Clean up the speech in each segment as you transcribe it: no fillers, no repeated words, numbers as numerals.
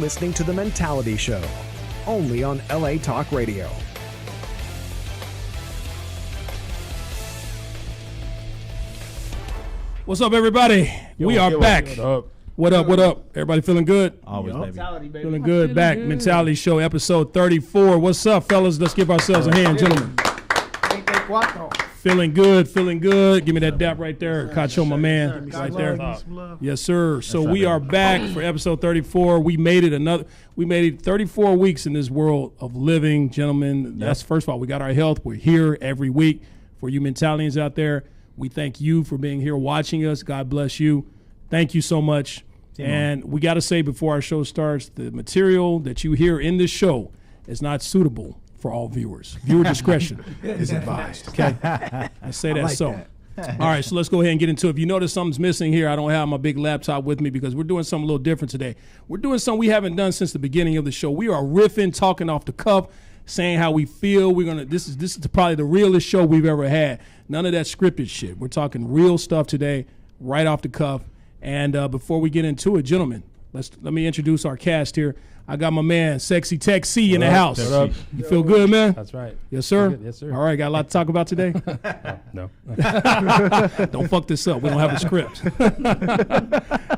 listening to The Mentality Show, only on LA Talk Radio. What's up, everybody? We are back. What up? Everybody feeling good? Always, baby. Feeling good. Back. Mentality Show, episode 34. What's up, fellas? Let's give ourselves a hand, gentlemen. Feeling good. Give me that dap right there. Cacho, my man, right there. Yes, sir. So we are back for episode 34. We made it 34 weeks in this world of living, gentlemen. That's first of all, we got our health. We're here every week. For you mentalians out there, we thank you for being here watching us. God bless you. Thank you so much. And we got to say before our show starts, the material that you hear in this show is not suitable for all viewers. Viewer discretion is advised. Okay, I say that like so. That. All right, so let's go ahead and get into it. If you notice something's missing here, I don't have my big laptop with me because we're doing something a little different today. We're doing something we haven't done since the beginning of the show. We are riffing, talking off the cuff, saying how we feel. This is probably the realest show we've ever had. None of that scripted shit. We're talking real stuff today, right off the cuff. And before we get into it, gentlemen, let me introduce our cast here. I got my man, Sexy Tech C in the house. What up? You feel good, man? That's right. Yes, sir? Good. Yes, sir. All right, got a lot to talk about today? No. Don't fuck this up. We don't have a script.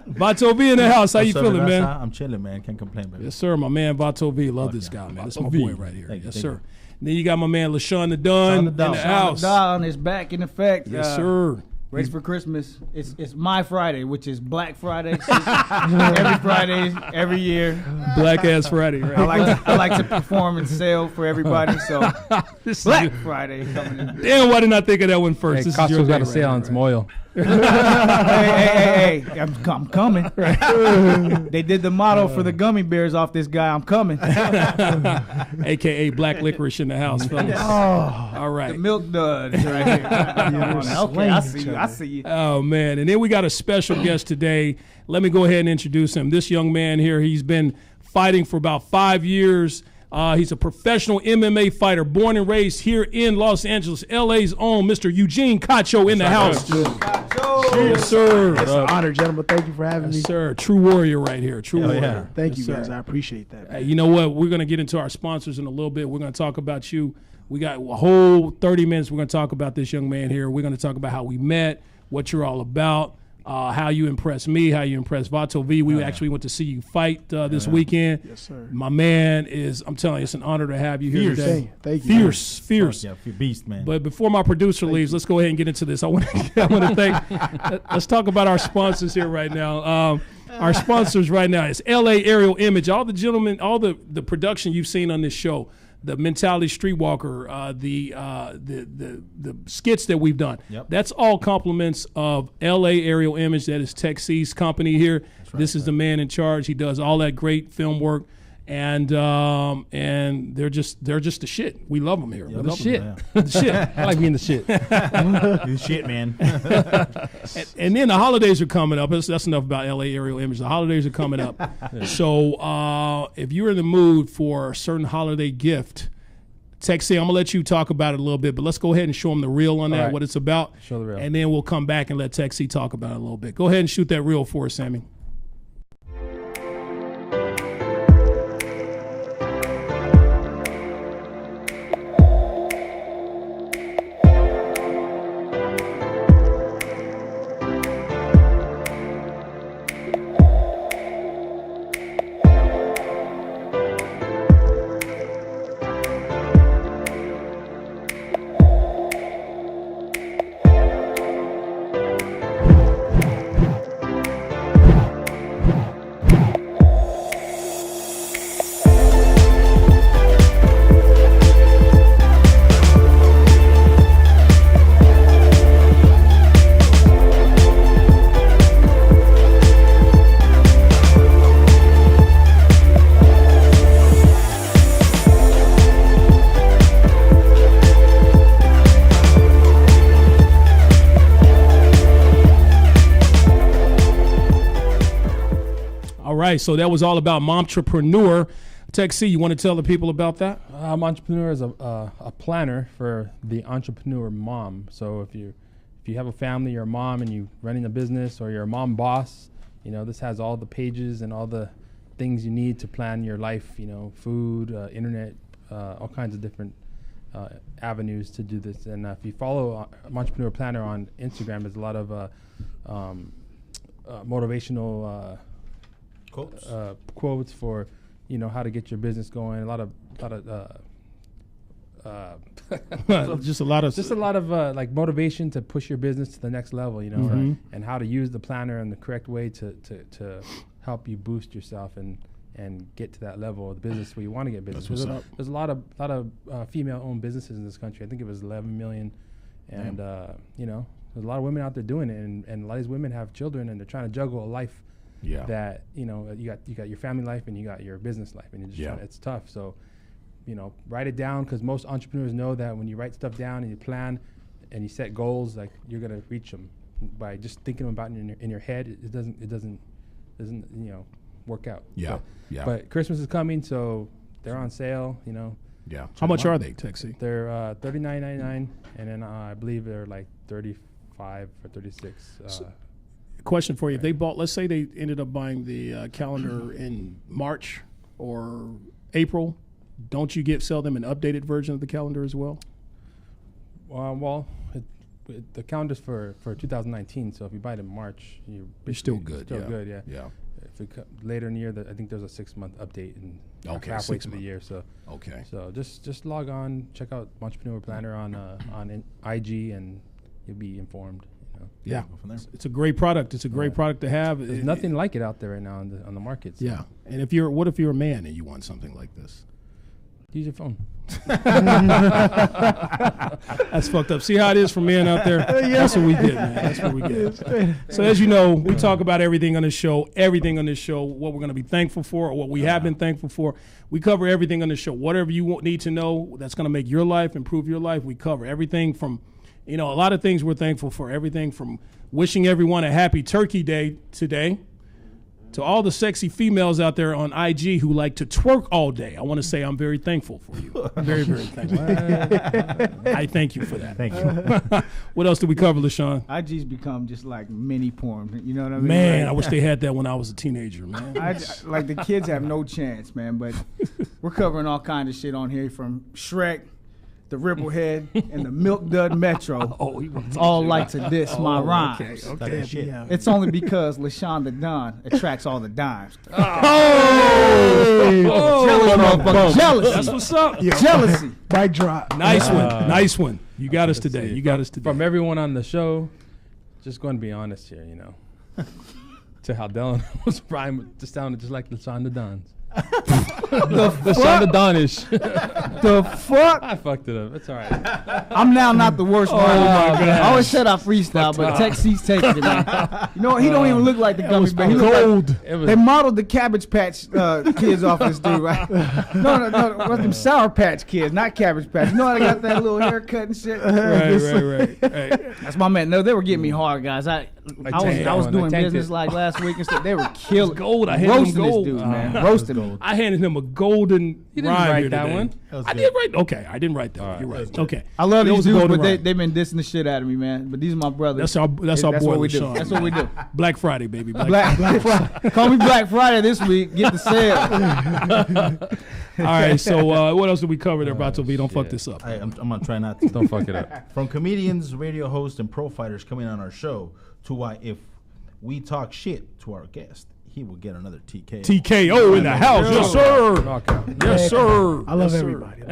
Vato V in the house. How you feeling, man? I'm chilling, man. Can't complain, baby. Yes, sir. My man, Vato V. Love this guy, man. That's my boy right here. Yes, sir. Then you got my man, LaShawn the Don in the house. Don is back in effect. Yes, sir. Ready for Christmas. It's my Friday, which is Black Friday. Every Friday, every year. Black ass Friday, right? I like to perform and sell for everybody. So Black Friday coming in. Damn, why didn't I think of that one first? Hey, Costco's got a sale on some oil. Hey, I'm coming. They did the motto for the gummy bears off this guy. I'm coming. AKA black licorice in the house, fellas. All right. The milk duds right here. Okay, I see you. Oh, man. And then we got a special guest today. Let me go ahead and introduce him. This young man here, he's been fighting for about 5 years. He's a professional MMA fighter, born and raised here in Los Angeles, LA's own Mr. Eugene Cacho in the house. Yes, sir. It's an honor, gentlemen. Thank you for having me. Yes, sir. True warrior right here. True warrior. Yeah. Thank you, sir. guys. I appreciate that. Hey, you know what? We're going to get into our sponsors in a little bit. We're going to talk about you. We got a whole 30 minutes. We're going to talk about this young man here. We're going to talk about how we met, what you're all about. How you impressed me, how you impressed Vato V. We actually went to see you fight this weekend. Yes, sir. My man I'm telling you, it's an honor to have you here today. Thank you. Fierce. Yeah, beast, man. But before my producer leaves, let's go ahead and get into this. I want to thank, let's talk about our sponsors here right now. Our sponsors right now is LA Aerial Image. All the gentlemen, all the production you've seen on this show, the Mentality Streetwalker, the skits that we've done. Yep. That's all compliments of LA Aerial Image. That is Tech C's company here. Right, this is the man in charge. He does all that great film work, and they're just the shit. We love them here. Yeah, the shit. The shit. I like being the shit. You shit, man. and then the holidays are coming up. That's enough about LA Aerial Image. The holidays are coming up. So if you're in the mood for a certain holiday gift, Texie, I'm going to let you talk about it a little bit, but let's go ahead and show them the reel on that, right, what it's about. Show the reel. And then we'll come back and let Texie talk about it a little bit. Go ahead and shoot that reel for us, Sammy. right, so that was all about Momtrepreneur. Tech C, you want to tell the people about that? Momtrepreneur is a planner for the entrepreneur mom. So if you have a family, you're a mom and you're running a business, or you're a mom boss, you know, this has all the pages and all the things you need to plan your life. You know, food, internet, all kinds of different avenues to do this. And if you follow Entrepreneur Planner on Instagram, there's a lot of motivational quotes for how to get your business going. A lot of just a lot of like motivation to push your business to the next level, Mm-hmm. and how to use the planner in the correct way to help you boost yourself and get to that level of the business where you want to get business. There's a lot of female-owned businesses in this country. I think it was 11 million, and there's a lot of women out there doing it, and a lot of these women have children, and they're trying to juggle a life that you got your family life and you got your business life, and it's tough. So write it down, because most entrepreneurs know that when you write stuff down and you plan and you set goals, like you're gonna reach them. By just thinking about it in your head, it doesn't work out. But Christmas is coming, so they're on sale. Yeah. How much are they, Texie? They're $39.99, and then I believe they're like $35 or $36. Question for you: if they bought, let's say they ended up buying the calendar in March or April, don't you sell them an updated version of the calendar as well? The calendar's for 2019, so if you buy it in March, you're still good. Still good, yeah. Yeah. If it later in the year, I think there's a 6-month update, and halfway through the year. So So just log on, check out Entrepreneur Planner on IG, and you'll be informed. Yeah, it's a great product. It's a great product to have. There's nothing like it out there right now on the market. So. Yeah, and what if you're a man and you want something like this? Use your phone. That's fucked up. See how it is for men out there? That's what we get, man. That's what we get. So as you know, we talk about everything on this show, what we're going to be thankful for, or what we have been thankful for. We cover everything on the show. Whatever you need to know that's going to make your life, improve your life, we cover everything from, a lot of things we're thankful for. Everything from wishing everyone a happy Turkey Day today, to all the sexy females out there on IG who like to twerk all day. I want to say I'm very thankful for you. Very, very thankful. I thank you for that. Thank you. What else did we cover, LaShawn? IG's become just like mini porn. You know what I mean? Man, like, I wish they had that when I was a teenager, man. Like the kids have no chance, man. But we're covering all kinds of shit on here, from Shrek, the Ribblehead, and the Milk Dud Metro. All like to diss my rhymes. Okay. It's only because LaShawn the Don attracts all the dimes. Jealous motherfucker. Jealousy. That's what's up. Jealousy. Mic drop. Nice one. You got us today. From everyone on the show, just going to be honest here, to how Dylan was rhyme, just sounded just like LaShawn the Don's. LaShawn the Donish. The fuck? I fucked it up. It's all right. I'm now not the worst one. I always said I freestyle, but Texie's taking it, man. You know what? He don't even look like the gummy bear. He look like, they modeled the Cabbage Patch kids off this dude, right? No, what's them Sour Patch kids, not Cabbage Patch. You know how they got that little haircut and shit? Right. That's my man. No, they were getting me hard, guys. I was doing business like last week and stuff. They were killing. Gold. I had roasting gold. this dude, man. Roasting him. I handed him a golden You didn't rhyme write here that today. one. I did write. Okay, I didn't write that one. You're right. Okay. I love It these was a dudes, golden but rhyme. they've been dissing the shit out of me, man. But these are my brothers. That's our boy what we do. LaShawn. That's what we do. Black Friday, baby. Black Friday. Call me Black Friday this week. Get the sale. All right. So what else did we cover there, Bato V? Don't fuck this up. I'm gonna try not to. Don't fuck it up. From comedians, radio hosts, and pro fighters coming on our show to why if we talk shit to our guest, he will get another TKO. TKO in the house. Yes, sir. Knockout. Yes, sir. I love Yes, sir. everybody.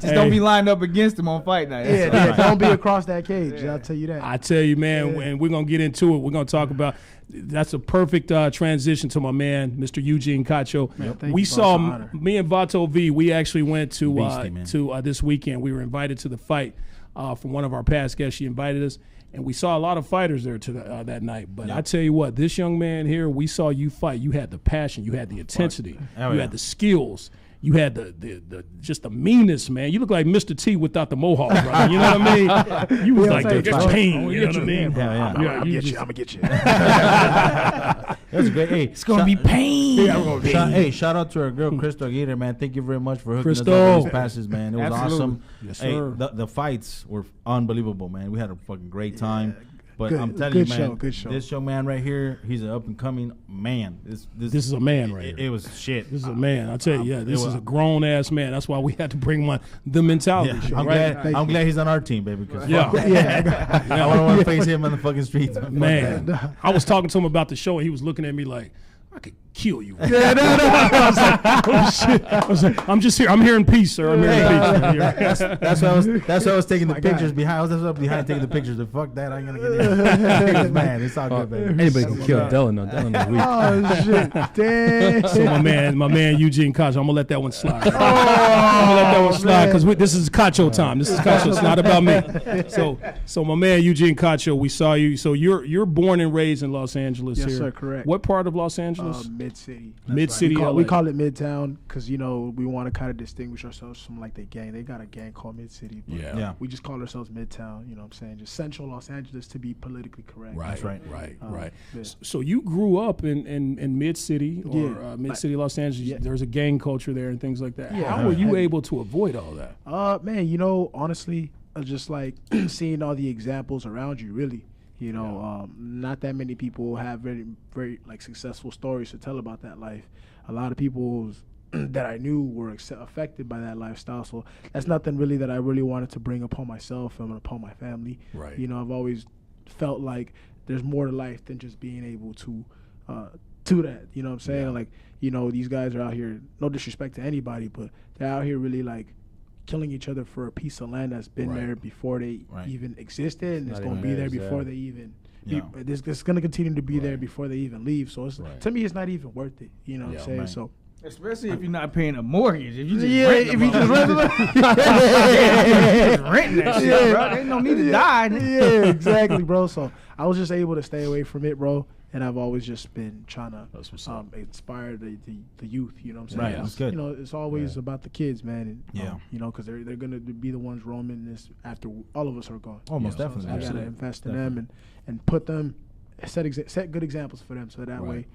Just don't be lined up against him on fight night. Yeah, don't be across that cage. I'll tell you that. I tell you, man, and we're going to get into it. We're going to talk about that's a perfect transition to my man, Mr. Eugene Cacho. thank We you, saw, boss. Honor. me and Vato V, we actually went to Beastie, man. this weekend. We were invited to the fight from one of our past guests. She invited us, and we saw a lot of fighters there that night. But I tell you what, this young man here, we saw you fight. You had the passion. You had the intensity. Oh, you yeah. had the skills. You had the just the meanness, man. You look like Mr. T without the mohawk, brother. You know what I mean? You was like the pain. You know what I mean? Yeah. I'm gonna get you. That's great. Hey, It's going to be pain. Shout out to our girl Crystal Gator, man. Thank you very much for hooking us up Crystal. with these passes, man. It was Absolutely. awesome. Yes, Hey, sir. the fights were unbelievable, man. We had a fucking great time. But Good- I'm telling good you, show, man, good show. this young man right here, he's an up and coming man. This is a man right it, here. it was shit. This is a man. I tell you, yeah, this it is was- a grown ass man. That's why we had to bring the mentality show, I'm right? glad. I'm glad he's on our team, baby. Because Yeah. I don't want to face him on the fucking streets. Man, I was talking to him about the show, and he was looking at me like, I could kill you. I was like, oh shit. I was like, I'm just here. I'm here in peace, sir. I'm here in peace. That's why I was taking the pictures behind. I was up behind taking the pictures. But fuck that, I ain't gonna get in. Man, it's all good, baby. Anybody can kill Dylan. Dylan is weak. Oh shit! Damn. So my man Eugene Cacho, I'm gonna let that one slide. I'm gonna let that one slide because this is Cacho time. This is Cacho. It's not about me. So my man Eugene Cacho, we saw you. So you're born and raised in Los Angeles Yes, here. sir, correct. What part of Los Angeles? Mid City. Mid City. We call it Midtown because we want to kind of distinguish ourselves from like the gang. They got a gang called Mid City. Yeah. We just call ourselves Midtown. You know what I'm saying? Just Central Los Angeles to be politically correct. Right, That's right. right. Yeah. So you grew up in Mid City or Yeah. Mid City Los Angeles. Yeah. There's a gang culture there and things like that. Yeah. How were you Heavy. able to avoid all that? Man, honestly, just like seeing all the examples around you, really. Not that many people have very, very like successful stories to tell about that life. A lot of people that I knew were affected by that lifestyle. So that's nothing really that I really wanted to bring upon myself and upon my family. Right. I've always felt like there's more to life than just being able to do that. You know what I'm saying? Yeah. Like, these guys are out here, no disrespect to anybody, but they're out here really like killing each other for a piece of land that's been there before they even existed, and it's going to be there before they even. It's going to continue to be there before they even leave. So to me, it's not even worth it. You know what I'm saying? right. So. Especially if you're not paying a mortgage. If you just renting that shit, bro. Ain't no need to die. Yeah, exactly, bro. So I was just able to stay away from it, bro. And I've always just been trying to inspire the youth. You know what I'm saying? Right, that's good. It's always about the kids, man. And, Yeah. because they're gonna be the ones roaming this after all of us are gone. Almost So definitely. I gotta Absolutely. invest in them and put them set good examples for them, so that way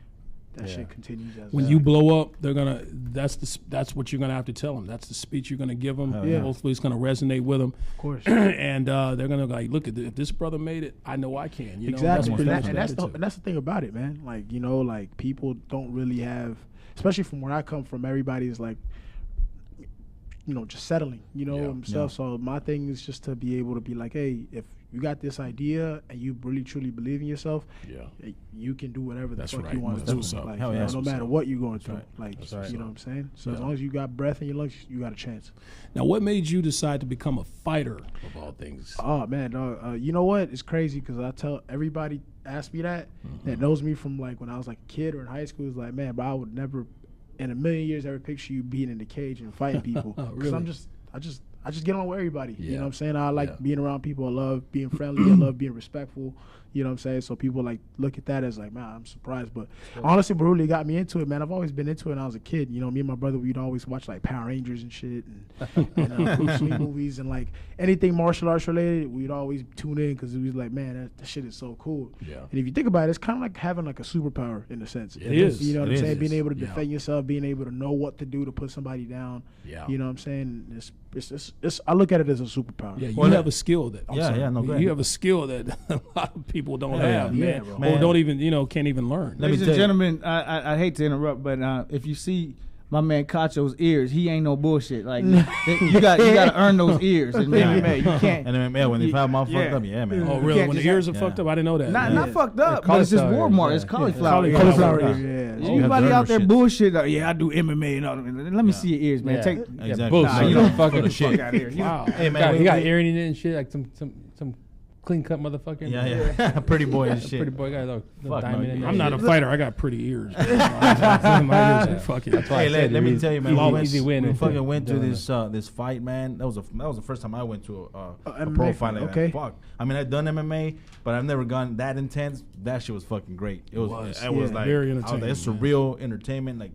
that shit continues. When you blow up, they're gonna. That's what you're gonna have to tell them. That's the speech you're gonna give them. yeah. Hopefully, it's gonna resonate with them. Of course. And they're gonna go like, look at if this brother made it, I know I can. You know? Exactly, That's and that's what the thing about it, man. Like like people don't really have, especially from where I come from. Everybody's like, just settling, themselves. So my thing is just to be able to be like, hey, if you got this idea and you really truly believe in yourself, you can do whatever the fuck right. you want to That's do. what's up. Like, Hell yeah. no matter what you're going through. right. Like, you know what I'm saying? So as long as you got breath in your lungs, you got a chance. Now, what made you decide to become a fighter of all things? Oh man, you know what? It's crazy because I tell everybody ask me that knows me from like when I was like a kid or in high school. Is like, man, but I would never in a million years ever picture you being in the cage and fighting people. Because I just get on with everybody. You know what I'm saying? I like being around people. I love being friendly. I love being respectful. You know what I'm saying? So people like look at that as like, man, I'm surprised. But honestly, what really got me into it, man, I've always been into it when I was a kid. Me and my brother, we'd always watch like Power Rangers and shit and Bruce Lee movies and like anything martial arts related, we'd always tune in because it was like, man, that shit is so cool. Yeah. And if you think about it, it's kind of like having like a superpower in a sense. It is. You know what I'm It saying? is. Being able to defend yourself, being able to know what to do to put somebody down. Yeah. You know what I'm saying? It's I look at it as a superpower. Yeah, you have a skill that. go ahead. You have a skill that a lot of people don't have, yeah, man, bro. or don't even, can't even learn. Let me Ladies tell and you. gentlemen, I hate to interrupt, but if you see my man Cacho's ears, he ain't no bullshit. Like you got to earn those ears in MMA. You can't. And then, when they find my fucked up, man. Oh, You really? can't When the just ears are fucked up, I didn't know that. Not fucked up, It's but it's just cauliflower war ears, It's yeah. cauliflower. ears. Cauliflower ears, Yeah. yeah. You have to Anybody earn out those there shit. bullshit? I do MMA and all that. Let me see your ears, man. Yeah. Take Exactly. Boost. Nah, you Nah, don't fuck fuck it. the fuck out of here. Wow. Hey, man. He got earring in it and shit, like some clean cut motherfucker. Yeah. Pretty boy and shit. Pretty boy got a little Fuck, diamond no, in there. I'm not a fighter. I got pretty ears. My ears are fucking. That's why Hey, I said let me easy- tell you, man. easy win. We and fucking shit. went to Doing this fight, man. That was the first time I went to a MMA pro fight, fight like okay. that. Fuck. I mean, I've done MMA, but I've never gone that intense. That shit was fucking great. It was like very I was like, entertaining, it's man. surreal entertainment. Like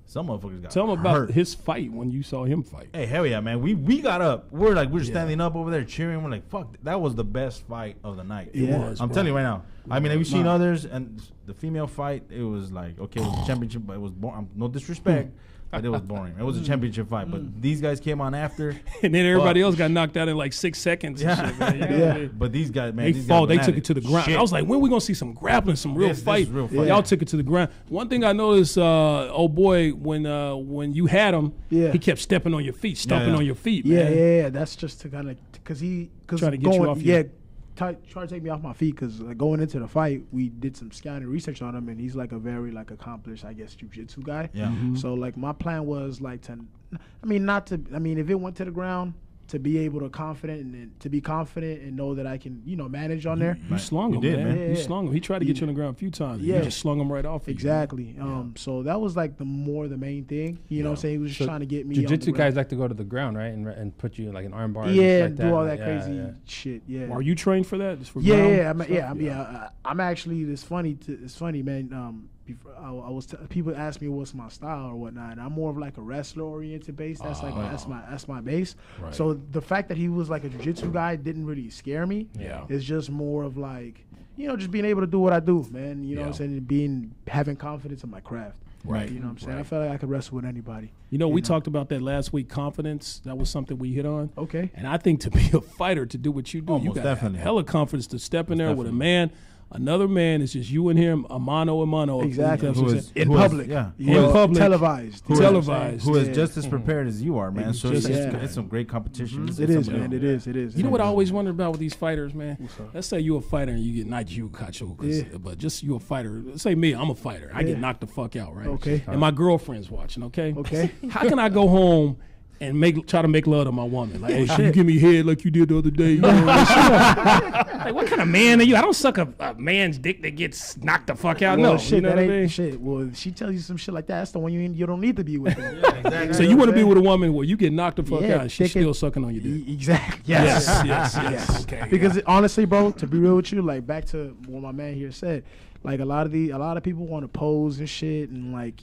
some motherfuckers got Tell him about hurt. his fight when you saw him fight. Hey, hell yeah, man. We got up. We're standing up over there cheering. We're like, fuck, that was the best fight of the night. It was, I'm bro. telling you right now. I mean, have you seen others? And the female fight, it was like, okay, it was a championship, but it was boring. No disrespect, but it was boring. It was a championship fight, but these guys came on after. And then everybody else got knocked out in like 6 seconds. Yeah. And shit, man. You know what I mean? But these guys, man, They these fought. guys They took it to the ground. Shit. I was like, when we gonna see some grappling, some real This fight? is real fight. Y'all took it to the ground. One thing I noticed, oh boy, when you had him, he kept stepping on your feet, stomping on your feet. Man. Yeah. That's just to kind of because Trying to get you off your- try to take me off my feet because going into the fight, we did some scouting research on him, and he's like a very like accomplished, I guess, jiu-jitsu guy. Yeah. So like my plan was like to, if it went to the ground, to be able to be confident and know that I can, manage on there. You slung him, did, man. man. You slung him. He tried to get you on the ground a few times. Yeah. You just slung him right off. of you. Exactly. So that was like the main thing. You know what I'm saying? He was just trying to get me. Jiu-jitsu on the guys like to go to the ground, right, and put you like an arm bar. yeah, and do like all that. that crazy shit. Yeah. Are you trained for that? Just for ground stuff? I'm actually. It's funny, man. I was people ask me what's my style or whatnot. And I'm more of like a wrestler oriented base. That's that's my base. Right. So the fact that he was like a jiu-jitsu guy didn't really scare me. Yeah. It's just more of like, just being able to do what I do, man. You know what I'm saying? Having confidence in my craft. Right. You know what I'm saying? I felt like I could wrestle with anybody. We talked about that last week. Confidence. That was something we hit on. Okay. And I think to be a fighter, to do what you do, you most got definitely. hella confidence to step in there with a man. Another man, it's just you and him, a mano a mano. Exactly. In public. Yeah. In public. Televised. Televised. Who is just as prepared as you are, man. So Just as it's some great competition. It is, man. It is. You know what I always wondered about with these fighters, man? Let's say you're a fighter and you get, not you, Cacho, but just you a fighter. Let's say me, I'm a fighter. I get knocked the fuck out, right? Okay. And my girlfriend's watching, okay? Okay. How can I go home and try to make love to my woman? Like, hey, you give me head like you did the other day. You know, like, what kind of man are you? I don't suck a man's dick that gets knocked the fuck out. Well, No, shit, you know that what I ain't mean? shit. Well, if she tells you some shit like that, that's the one you don't need to be with. So you want to be with a woman where you get knocked the fuck out and she's thick still sucking on your dick. Exactly. Yes. Okay. Because honestly, bro, to be real with you, like back to what my man here said, like a lot of people want to pose and shit and like,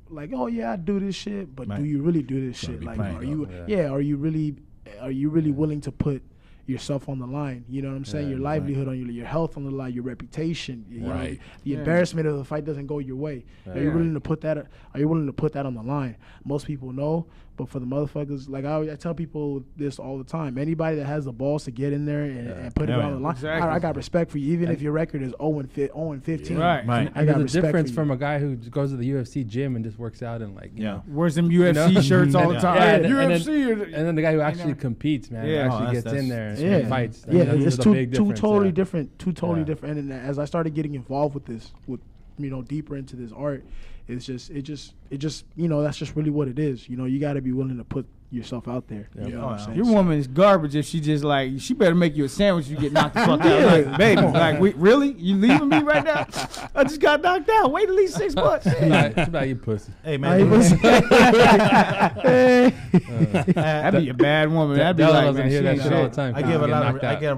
like, oh yeah, I do this shit, but do you really do this shit? Like, are you really willing to put yourself on the line? You know what I'm saying? Your livelihood on your health on the line, your reputation, you know, the embarrassment of the fight doesn't go your way. Are you willing to put that? Are you willing to put that on the line? Most people know, but for the motherfuckers, like I tell people this all the time. Anybody that has the balls to get in there and put it on the line, I got respect for you, even if your record is 0-15. Right. I got There's a respect difference for from you. a guy who goes to the UFC gym and just works out and like, you know, Wears them UFC shirts all the time. And then the guy who actually competes, man, who actually gets in there and fights. I mean, It's there's a big two difference totally there. different. And as I started getting involved with this, deeper into this art, it just that's just really what it is. You got to be willing to put yourself out there. You know what I'm saying? Your woman is garbage if she just like, she better make you a sandwich if you get knocked the fuck out. Like, baby, like, really? You leaving me right now? I just got knocked out. Wait at least 6 months. It's about you pussy. Hey, man. That'd be a bad woman. That'd be like, man, hear she that ain't shit all the shit. time. I give a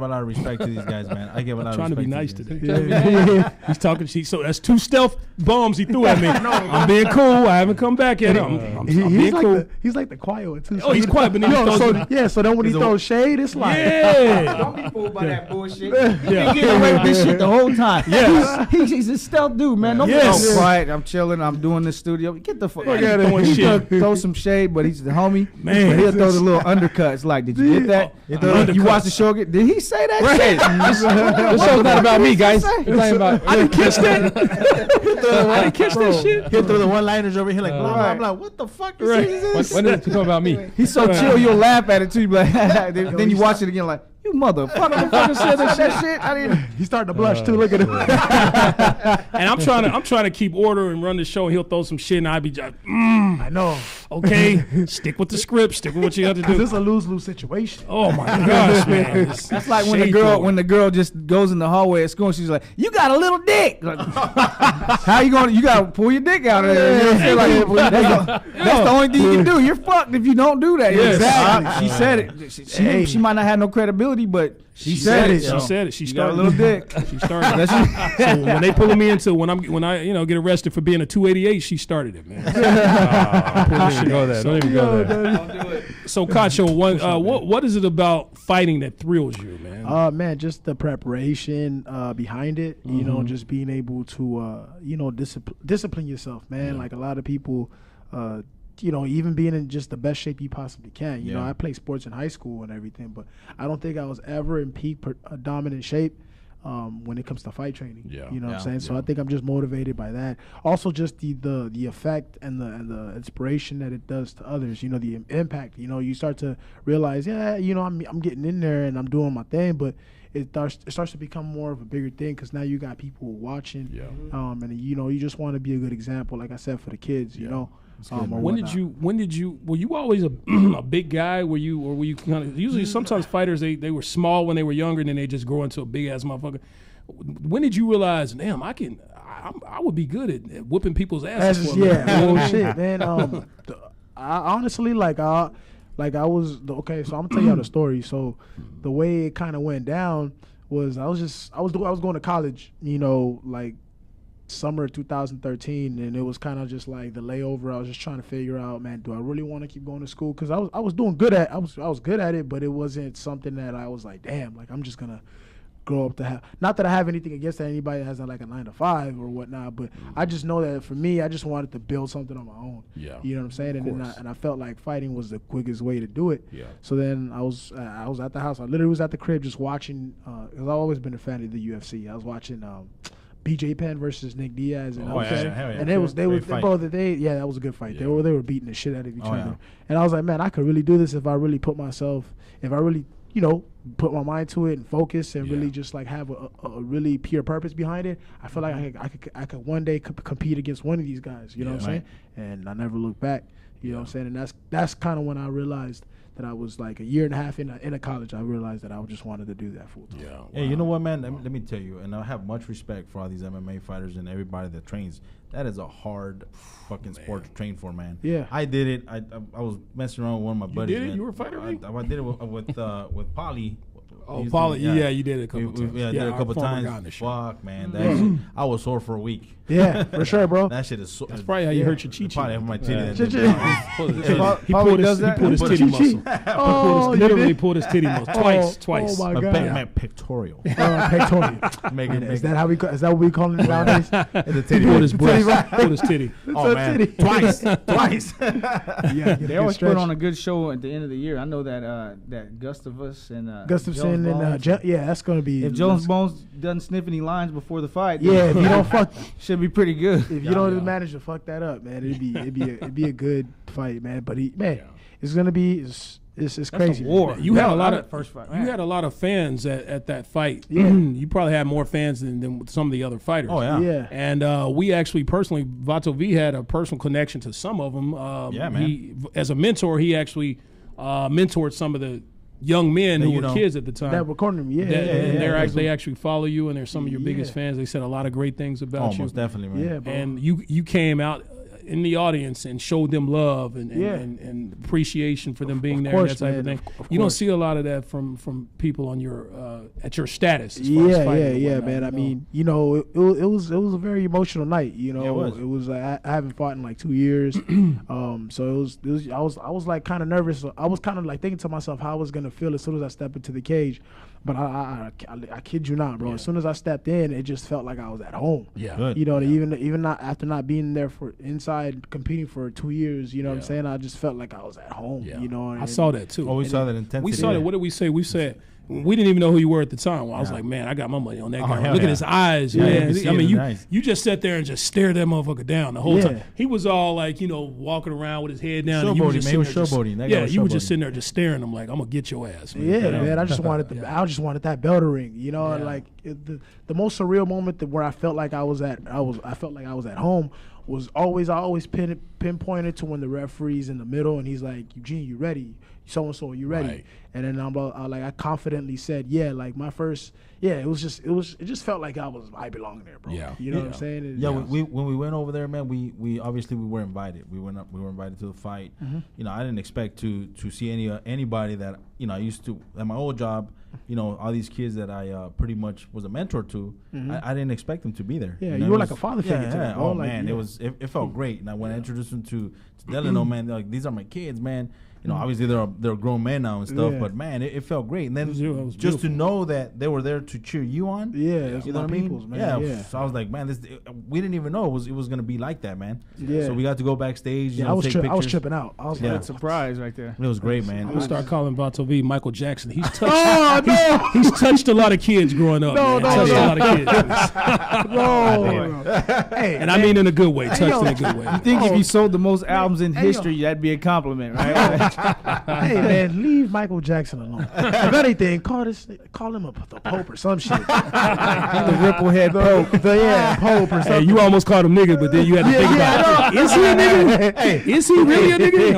lot of respect to these guys, man. I give a lot of Trying to be respect nice these guys. today. He's talking shit. So that's 2 stealth bombs he threw at me. I'm being cool. I haven't come back yet. I'm being cool. He's like the quiet one too. Oh, he's quiet, but then he throws so then when he throws shade, it's like Don't be fooled by that bullshit. He's been getting away with this shit the whole time. Yes. He's a stealth dude, man. Don't be all quiet. I'm chilling. I'm doing this studio. Get the fuck out of throwing here. shit. Throw some shade, but he's the homie. Man. But he'll throw the little undercuts. Like, did you get that? You watch the show? Did he say that shit? This show's not about me, guys. It's talking about. I didn't catch that. I didn't catch that shit. He'll throw the one-liners over here like, blah, blah, blah. What the fuck is this? When did it become about me? He's so chill, you'll laugh at it too. Like, then you watch it again, like, you motherfucker said that shit. I didn't. He's starting to blush too. Look at him. And I'm trying to keep order and run the show. He'll throw some shit, and I'd be just, I know. okay, stick with the script, stick with what you have to do. This is a lose-lose situation. Oh my gosh, man! That's like when the girl just goes in the hallway at school and she's like, "You got a little dick." Like, how you going? You gotta pull your dick out of there. You know what I'm saying? Like, that's the only thing you can do. You're fucked if you don't do that. Yes. Exactly. She said it. She might not have no credibility, but she said it. She said it. She You got a started. little dick. She started. So when they pulling me into when I get arrested for being a 288, she started it, man. Don't even go there. Don't even go there. So Cacho, what is it about fighting that thrills you, man? Man, just the preparation behind it. You know, just being able to discipline yourself, man. Like a lot of people, even being in just the best shape you possibly can. You know, I played sports in high school and everything, but I don't think I was ever in peak dominant shape. When it comes to fight training, you know what I'm saying. So I think I'm just motivated by that. Also, just the effect and the inspiration that it does to others. You know, the impact. You know, you start to realize, I'm getting in there and I'm doing my thing, but it starts to become more of a bigger thing because now you got people watching. And you just want to be a good example, like I said, for the kids. You know. When did you were you always a big guy? Were you kind of usually sometimes fighters they were small when they were younger and then they just grow into a big ass motherfucker. When did you realize, damn, I would be good at whipping people's asses? Shit, man. I honestly So I'm gonna tell y'all the story. So the way it kind of went down was I was going to college, summer 2013, and it was kind of just like the layover. I was just trying to figure out, man, do I really want to keep going to school? Because I was doing good at I was good at it, but it wasn't something that I was like, damn, like I'm just gonna grow up to have. Not that I have anything against anybody that has like a 9-to-5 or whatnot, but I just know that for me, I just wanted to build something on my own. You know what I'm saying? And I felt like fighting was the quickest way to do it. So then I was at the house. I literally was at the crib just watching. Because I've always been a fan of the UFC. I was watching. BJ Penn versus Nick Diaz, and and that was a good fight. They were beating the shit out of each other, and I was like, man, I could really do this if I really put put my mind to it and focus and really just like have a really pure purpose behind it. I feel like I could one day compete against one of these guys. You know what I'm saying? And I never looked back. You know what I'm saying? And that's kind of when I realized that I was like a year and a half in a college. I realized that I just wanted to do that full time. Hey, you know what, man? Let me tell you, and I have much respect for all these MMA fighters and everybody that trains. That is a hard fucking sport to train for, man. I did it. I was messing around with one of my buddies. You did it? Man. You were a fighter? I did it with Polly. Oh, Paulie, you did it a couple times. I did it a couple times. Fuck, man. That shit, I was sore for a week. Yeah, for sure, bro. That shit is so. That's probably how you hurt your chi-chi. Probably my titty. He pulled his titty muscle. Literally pulled his titty muscle twice. Oh my god. My pectoral. Pectoral. Is that what we call it nowadays? The titty. He pulled his breast. Pulled his titty. Oh man, twice. They always put on a good show at the end of the year. I know that Gustafsson and that's gonna be. If Jones Bones doesn't sniff any lines before the fight, if you don't fuck, should be pretty good. If you don't manage to fuck that up, man, it'd be a good fight, man. But it's gonna be it's crazy. War. You had a lot of first fight. You had a lot of fans at that fight. You probably had more fans than some of the other fighters. Oh yeah. And we actually personally, Vato V had a personal connection to some of them. Man. He, as a mentor, he actually mentored some of the young men who were kids at the time. That recorded them, they actually follow you, and they're some of your biggest fans. They said a lot of great things about you. Most definitely, man. Yeah, bro. And you came out in the audience and showed them love and appreciation for them being there, and that type of thing. You don't see a lot of that from people on your at your status. As far as fighting man. I mean, it was a very emotional night. It was I haven't fought in like 2 years, so it was I was like kind of nervous. I was kind of like thinking to myself how I was gonna feel as soon as I stepped into the cage. But I kid you not, bro. Yeah. As soon as I stepped in, it just felt like I was at home. Yeah. Good. Even not after not being there for inside competing for 2 years, you know what I'm saying? I just felt like I was at home. Yeah. I saw that too. Oh, we saw that intensity. We saw that. What did we say? We said we didn't even know who you were at the time. Well, I was like, man, I got my money on that guy. Look at his eyes, man. I mean, you just sat there and just stared that motherfucker down the whole time. He was all like, walking around with his head down. Showboating, man. He was showboating. You were just sitting there just staring. I'm like, I'm gonna get your ass, man. Yeah, man. I just wanted that bell to ring. Like the most surreal moment where I felt like I was at home was always I always pinpointed to when the referee's in the middle and he's like, Eugene, you ready? So and so, you ready? Right. And then I confidently said, like my first, it just felt like I belong there, bro. Yeah. You know what I'm saying? When we went over there, man, we obviously we were invited. We were invited to the fight. Mm-hmm. I didn't expect to see anybody that I used to at my old job. All these kids that I pretty much was a mentor to. Mm-hmm. I didn't expect them to be there. Yeah, you were like a father figure to them. Oh man, it felt great. And when I introduced them to Delano, man, they're like, these are my kids, man. you know, obviously they're grown men now and stuff, Yeah. but man, it felt great. And then It was just to beautiful. know that they were there to cheer you on. Yeah, You know what I mean? peoples, man. Yeah. So I was like, man, we didn't even know it was gonna be like that, man. Yeah. So we got to go backstage. You Yeah, know, take I was pictures. tripping out. I was Yeah. like, Surprise right there. It was great, man. I'm gonna start calling Vato V Michael Jackson. He's touched. He's touched a lot of kids growing up. No, man. no, Touched no. a lot of kids. no. Hey, And I mean in a good way. Touched in a good way. I think if you sold the most albums in history, that'd be a compliment, right? hey man, leave Michael Jackson alone. If anything, call him the Pope or some shit. The Ripplehead Pope. Pope or Hey, something. you almost called him nigga, but then you had to think about it. Is he a nigga? Hey, is he really a nigga?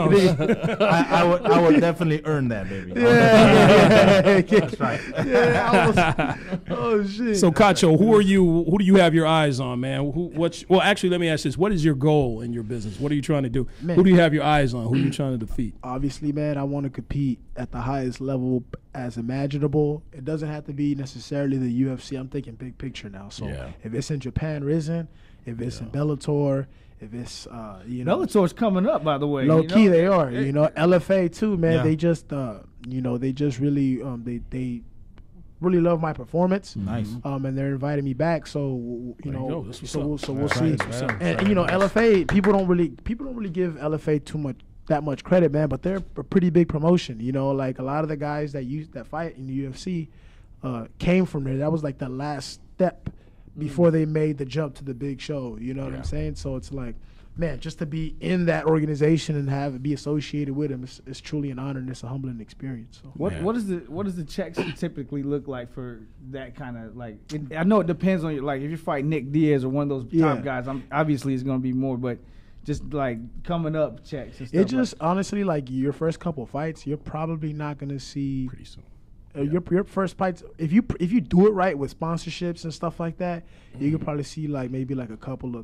No. I would definitely earn that, baby. That's right. Yeah, oh shit. So, Cacho, who do you have your eyes on, man? Well, actually, let me ask this. What is your goal in your business? What are you trying to do? Man. Who do you have your eyes on? Who are you trying to defeat? Obviously, man, I want to compete at the highest level as imaginable. It doesn't have to be necessarily the UFC. I'm thinking big picture now. So if it's in Japan, Risen, if it's in Bellator, if it's Bellator's coming up, by the way. low key they are. You know, LFA too, man. Yeah. They just they just really they really love my performance. Nice. And they're inviting me back. So There you go. That's what's up. we'll see. That's what's up. And you know, LFA people don't really give LFA that much credit, man. But they're a pretty big promotion. You know, like a lot of the guys that fight in the UFC came from there. That was like the last step before they made the jump to the big show. You know what I'm saying? So it's like, man, just to be in that organization and be associated with them is truly an honor, and it's a humbling experience. So. What does the checks typically look like for that kind of like? I know it depends on your, like, if you fight Nick Diaz or one of those top guys. Obviously it's going to be more, but just like coming up checks and stuff. It just honestly, like, your first couple fights, you're probably not going to see Pretty soon. your first fights. If you do it right with sponsorships and stuff like that, you could probably see maybe a couple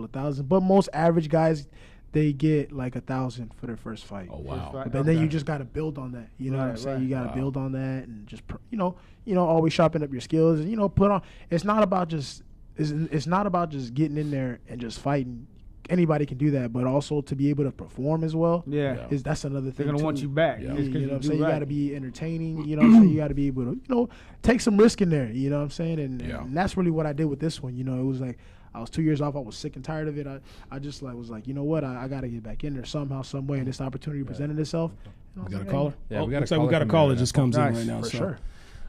of thousand. But most average guys, they get like 1,000 for their first fight. Oh wow. But then you just got to build on that. You know what I'm saying? You got to build on that and just always sharpen up your skills and put on. It's not about just getting in there and just fighting. Anybody can do that, but also to be able to perform as well. That's another thing. They're gonna want you back. You know what I'm saying? You got to be entertaining. You know what I'm saying? You got to be able to take some risk in there. You know what I'm saying? And that's really what I did with this one. You know, it was like I was 2 years off. I was sick and tired of it. I just was like, you know what? I got to get back in there somehow, some way. And this opportunity presented itself. We got a caller? Yeah, we looks like we got a caller that just comes in right now. For so. sure.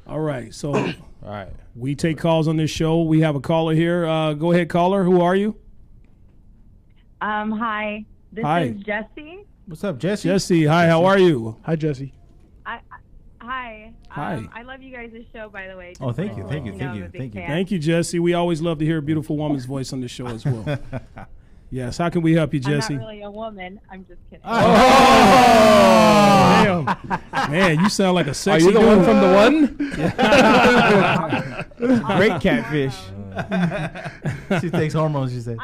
All right. So All right. we take calls on this show. We have a caller here. Go ahead, caller. Who are you? Hi. This Hi. is Jessie. What's up, Jesse? Jesse. Hi. How are you? Hi, Jesse. Hi. Hi. I love you guys' show, by the way. Oh, thank you, Just thank you, so thank I'm you, a big thank you. fan. Thank you, Jesse. We always love to hear a beautiful woman's voice on the show as well. Yes. How can we help you, I'm Jesse? not really a woman. I'm just kidding. Oh, damn. Man, you sound like a Are sexy you the dude. one from the one? Great catfish. She takes hormones, she said.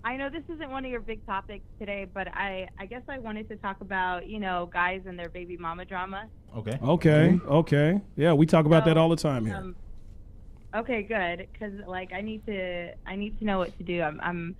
I know this isn't one of your big topics today, but I guess I wanted to talk about, guys and their baby mama drama. Okay. Okay. Yeah, we talk about that all the time here. Okay, good, because I need to know what to do. I'm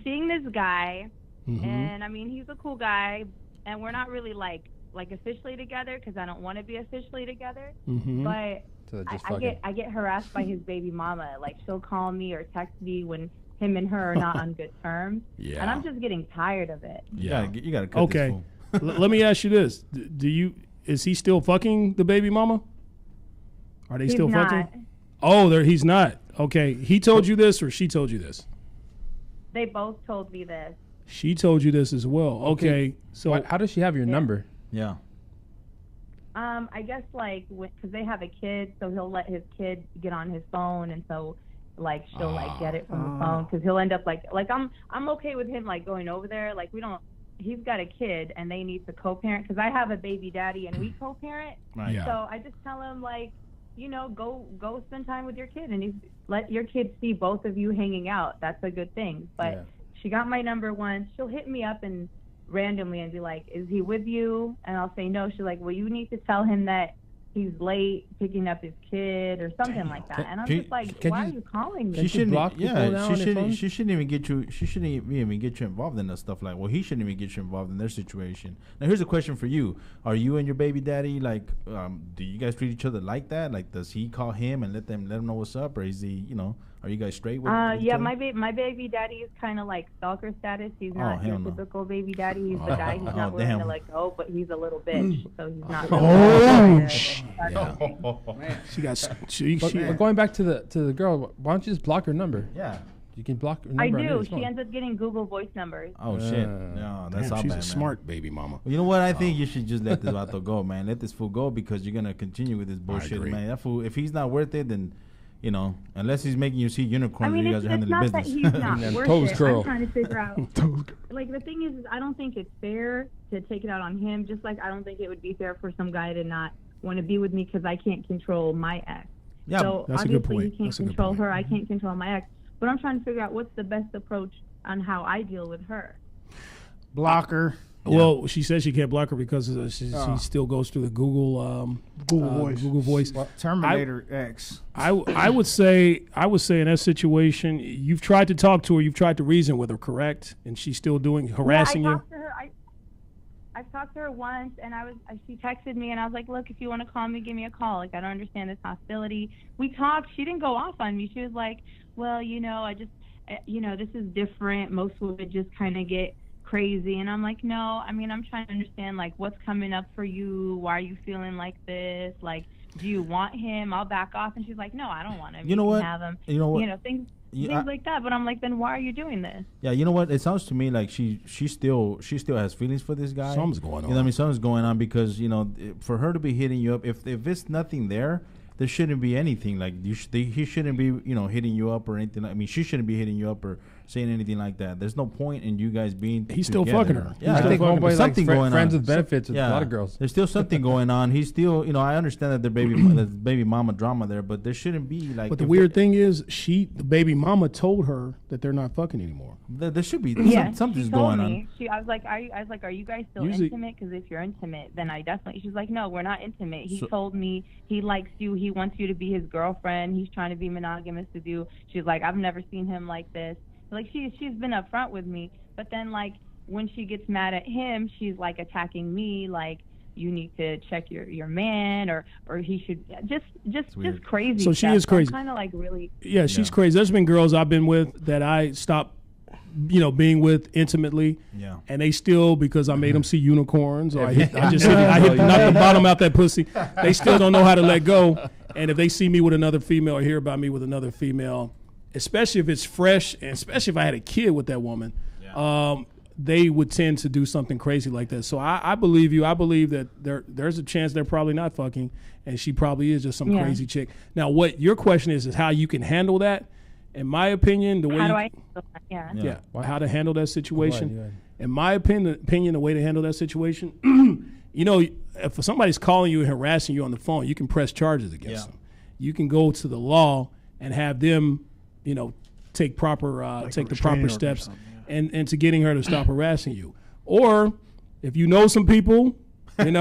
seeing this guy, and I mean he's a cool guy, and we're not really like officially together because I don't want to be officially together. But So just I get harassed by his baby mama. Like, she'll call me or text me when him and her are not on good terms. Yeah. And I'm just getting tired of it. Yeah. You gotta cut this Okay. fool. Let me ask you this: is he still fucking the baby mama? Are they He's still not. fucking? Oh, he's not. Okay. He told you this, or she told you this? They both told me this. She told you this as well. Okay. So How does she have your number? Yeah. I guess because they have a kid, so he'll let his kid get on his phone, and so she'll get it from the phone because he'll end up I'm okay with him going over there. We don't. He's got a kid, and they need to co-parent because I have a baby daddy, and we co-parent. Right. Yeah. So I just tell him go spend time with your kid, and let your kid see both of you hanging out. That's a good thing. But she got my number once. She'll hit me up and randomly and be like, "Is he with you?" And I'll say no. She's like, "Well, you need to tell him that he's late picking up his kid or something like that. And I'm just like, why are you calling me? She shouldn't block people now on your phone? She shouldn't even get you. She shouldn't even get you involved in that stuff. Like, well, he shouldn't even get you involved in their situation. Now, here's a question for you: are you and your baby daddy like? Do you guys treat each other like that? Like, does he call him and let him know what's up, or is he, are you guys straight with? Yeah, other? my baby daddy is kind of like stalker status. He's not your typical baby daddy. He's the guy who's not willing to let go, but he's a little bitch, so he's not. She got. But going back to the girl, why don't you just block her number? Yeah. You can block her I number. do. She ends up getting Google Voice numbers. Oh shit! No, that's all she's bad, a smart baby mama. Well, you know what? I think you should just let this vato go, man. Let this fool go because you're gonna continue with this bullshit, man. That fool, if he's not worth it, then unless he's making you see unicorns, I mean, you guys are handling not business. that he's not worth toes it. curl. I'm trying to figure out. Like the thing is, I don't think it's fair to take it out on him. Just like I don't think it would be fair for some guy to not want to be with me because I can't control my ex. Yeah, so that's a good obviously point. he can't control her. I can't control my ex. But I'm trying to figure out what's the best approach on how I deal with her. Block her. Well, she says she can't block her because she still goes through the Google Voice. Google Voice. Terminator X. I would say in that situation, you've tried to talk to her, you've tried to reason with her, correct? And she's still harassing you. I've talked to her once, and she texted me, and I was like, look, if you want to call me, give me a call. Like, I don't understand this hostility. We talked. She didn't go off on me. She was like, well, I just, this is different. Most women just kind of get crazy. And I'm like, no, I mean, I'm trying to understand, like, what's coming up for you? Why are you feeling like this? Like, do you want him? I'll back off. And she's like, no, I don't want him. You know what? Have him. You know what? Things like that. But I'm like, then why are you doing this? Yeah, you know what? It sounds to me like she still has feelings for this guy. Something's going on. You know what I mean? Something's going on because, for her to be hitting you up, if it's nothing there shouldn't be anything. Like, he shouldn't be, hitting you up or anything. I mean, she shouldn't be hitting you up or saying anything like that. There's no point in you guys being He's together. still fucking her. Yeah, I think homeboy something likes going friends on. with benefits with a lot of girls. There's still something going on. He's still, I understand that there's baby mama drama there, but there shouldn't be like. But the weird thing is, the baby mama told her that they're not fucking anymore. There should be something's she going told on. I was like, are you guys still intimate? Because if you're intimate, then I definitely. She's like, no, we're not intimate. He told me he likes you. He wants you to be his girlfriend. He's trying to be monogamous with you. She's like, I've never seen him like this. Like, she's been upfront with me, but then, like, when she gets mad at him, she's like attacking me, like, you need to check your man, or he should just crazy. So she is crazy. Kind of like really. Yeah, she's crazy. There's been girls I've been with that I stopped, being with intimately. Yeah. And they still, because I made them see unicorns, or I hit the bottom out that pussy. They still don't know how to let go. And if they see me with another female or hear about me with another female, especially if it's fresh, and especially if I had a kid with that woman, they would tend to do something crazy like that. So I believe you. I believe that there's a chance they're probably not fucking, and she probably is just some crazy chick. Now, what your question is how you can handle that. In my opinion, the way how to handle that situation. In my opinion, the way to handle that situation, if somebody's calling you and harassing you on the phone, you can press charges against them. You can go to the law and have them, take the proper steps and to getting her to stop harassing you. Or if you know some people, wink,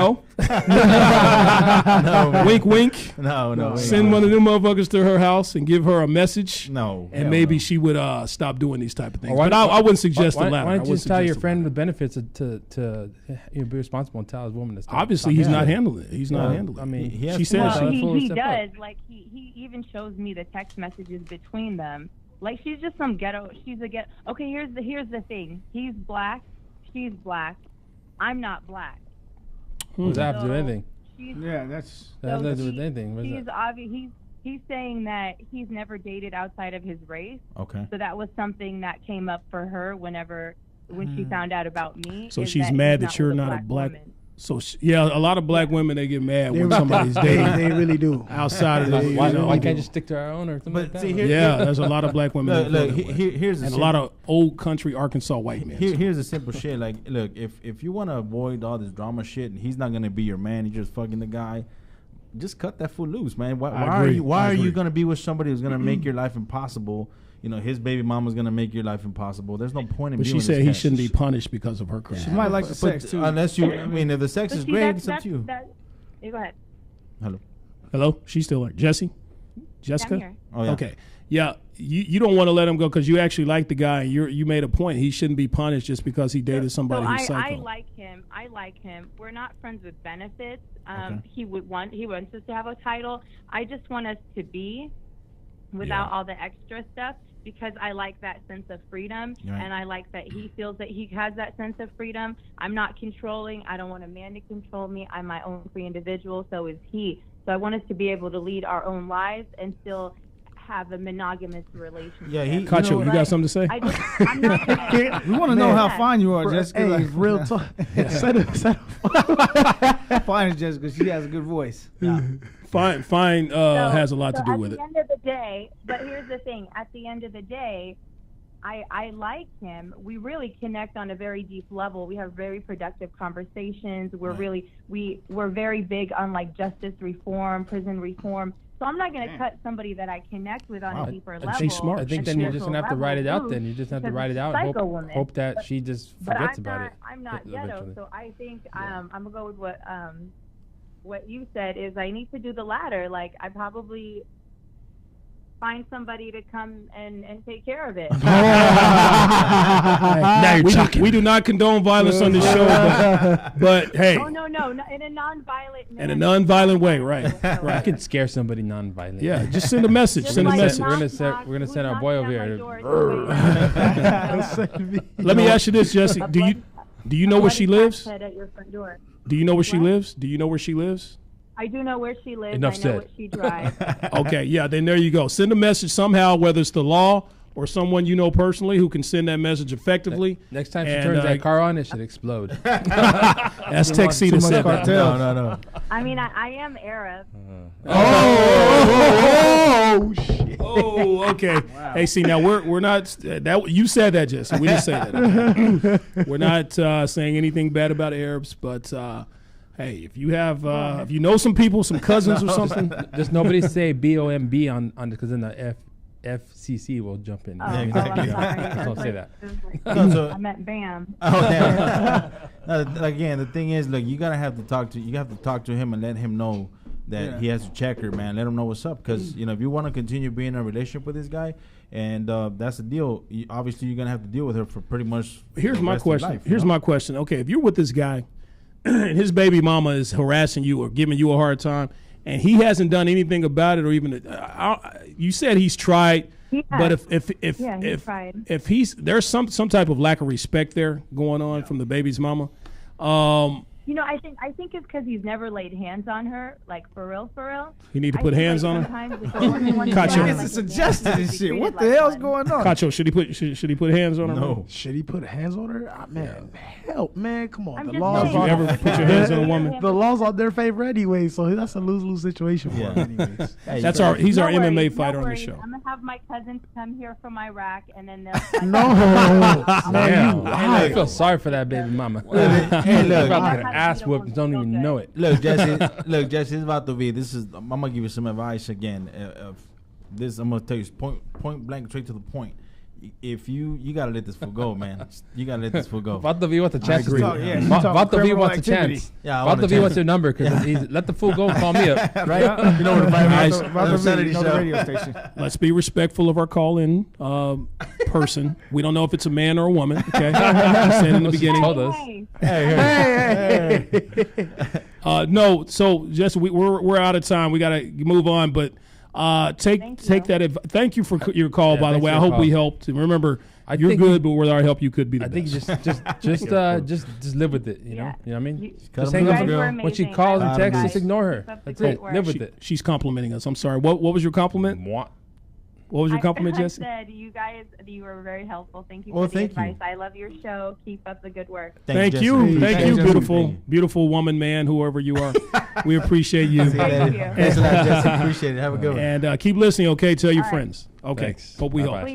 wink. No. Send one of them motherfuckers to her house and give her a message. No. And maybe she would stop doing these type of things. But I wouldn't suggest the latter. Why don't you just tell your friend with benefits to be responsible and tell his woman to stop? Obviously, he's not handling it. He's not handling it. I mean, she says he does. Like, he even shows me the text messages between them. Like, she's just some ghetto. She's a ghetto. Okay, here's the thing. He's black. She's black. I'm not black. Does that have to do with anything? Yeah, that's that has nothing to do with anything. He's saying that he's never dated outside of his race. Okay. So that was something that came up for her when she found out about me. So she's mad that you're not a black woman. So a lot of black women, they get mad when somebody's dating. They really do. Outside of the, why can't you just stick to our own or something like that? There's a lot of black women. Here's a lot of old country Arkansas white men. Here's a simple shit. Like, look, if you want to avoid all this drama shit, and he's not gonna be your man, he's just fucking the guy. Just cut that fool loose, man. Why are you gonna be with somebody who's gonna make your life impossible? His baby mama's gonna make your life impossible. There's no point in. But she said he shouldn't be punished because of her crime. She might like the sex too. Unless if the sex is great, it's up to you. Go ahead. Hello. Hello? She's still there. Jessica? I'm here. Oh, yeah. Okay. Yeah, you don't want to let him go because you actually like the guy. You made a point. He shouldn't be punished just because he dated somebody who's psycho. I like him. We're not friends with benefits. He wants us to have a title. I just want us to be without all the extra stuff because I like that sense of freedom, and I like that he feels that he has that sense of freedom. I'm not controlling. I don't want a man to control me. I'm my own free individual. So is he. So I want us to be able to lead our own lives and still have a monogamous relationship. Yeah, Cacho, you got something to say? I'm not gonna, We want to know how fine you are, Jessica. Hey, Like, real talk. Set fine, Jessica. She has a good voice. Fine has a lot to do with it. At the end of the day, but here's the thing. At the end of the day, I like him. We really connect on a very deep level. We have very productive conversations. We're very big on like justice reform, prison reform. So I'm not going to cut somebody that I connect with on a deeper level. She's smart. I think then you're just gonna have to write it out. Then you just have to write it out. And hope that she just forgets about it. I'm not ghetto, so I think I'm gonna go with what you said. Is I need to do the latter. Like I probably find somebody to come and take care of it. Now you're talking. We do not condone violence on this show, but hey. Oh no, in a non-violent manner. In a non-violent way, right? I can scare somebody non-violently. Yeah, just send a message. Send a message. We're gonna send our boy over here. Let me ask you this, Jesse. Do you know where she lives? At your front door. Do you know where she lives? Do you know where she lives? I do know where she lives. Enough I know said. what she drives. Okay, yeah, then there you go. Send a message somehow, whether it's the law or someone you know personally who can send that message effectively. Next time she turns that car on, it should explode. That's Texita said that. No. I mean, I am Arab. Oh, shit. Oh, okay. Wow. Hey, see, now we're not that you said that, Jesse. We didn't say that. We're not saying anything bad about Arabs, but hey, if you have if you know some people, some cousins or something, just nobody say BOMB on because then the FCC will jump in. Oh, exactly. Don't say that. I meant BAM. Oh, damn. Again, the thing is, look, you have to talk to him and let him know that he has to check her, man. Let him know what's up, because if you want to continue being in a relationship with this guy, and that's the deal. Obviously, you're gonna have to deal with her for pretty much. Here's my question. Life, my question. Okay, if you're with this guy, and his baby mama is harassing you or giving you a hard time, and he hasn't done anything about it, or even you said he's tried. But if he's there's some type of lack of respect there going on from the baby's mama. I think it's because he's never laid hands on her, like for real. You need to put hands on her. Cacho, it's suggested and shit. What the hell's going on? Cacho, should he put hands on her? No. Should he put hands on her? Man, help, man, come on. I'm The just laws. Have you ever put your hands on a woman? The laws are their favor anyway, so that's a lose-lose situation for him anyways. He's our MMA worries, fighter on the worries. show. I'm gonna have my cousins come here from Iraq, and then they'll. I feel sorry for that baby mama. Hey, look, about to get an ass whooped, don't even know it. Look, Jesse, it's about to be. I'm gonna give you some advice again. I'm gonna tell you point blank, straight to the point. If you gotta let this fool go, man. You gotta let this fool go. Vatovi wants a chance. Vatovi wants a chance. Yeah, Vatovi wants your number because let the fool go and call me up. Right? You know what the radio station. Let's be respectful of our call-in person. We don't know if it's a man or a woman. Okay, I said in the beginning. Told us. Hey. No, so Jesse, we're out of time. We gotta move on, but. Take that. Thank you for your call. By the way, I hope we helped. And remember, you're good, but with our help, you could be the best. I think just live with it. You know what I mean. Just hang up up when she calls and texts. Just ignore her. That's it. Live with it. She's complimenting us. I'm sorry. What was your compliment? What was your compliment, Jesse? I said you were very helpful. Thank you for the advice. I love your show. Keep up the good work. Thank you, beautiful woman, man, whoever you are. We appreciate you. Thank you. Thanks a lot, Jesse. Appreciate it. Have a good one. And keep listening, okay? Tell your friends. Okay. Thanks. Hope we help.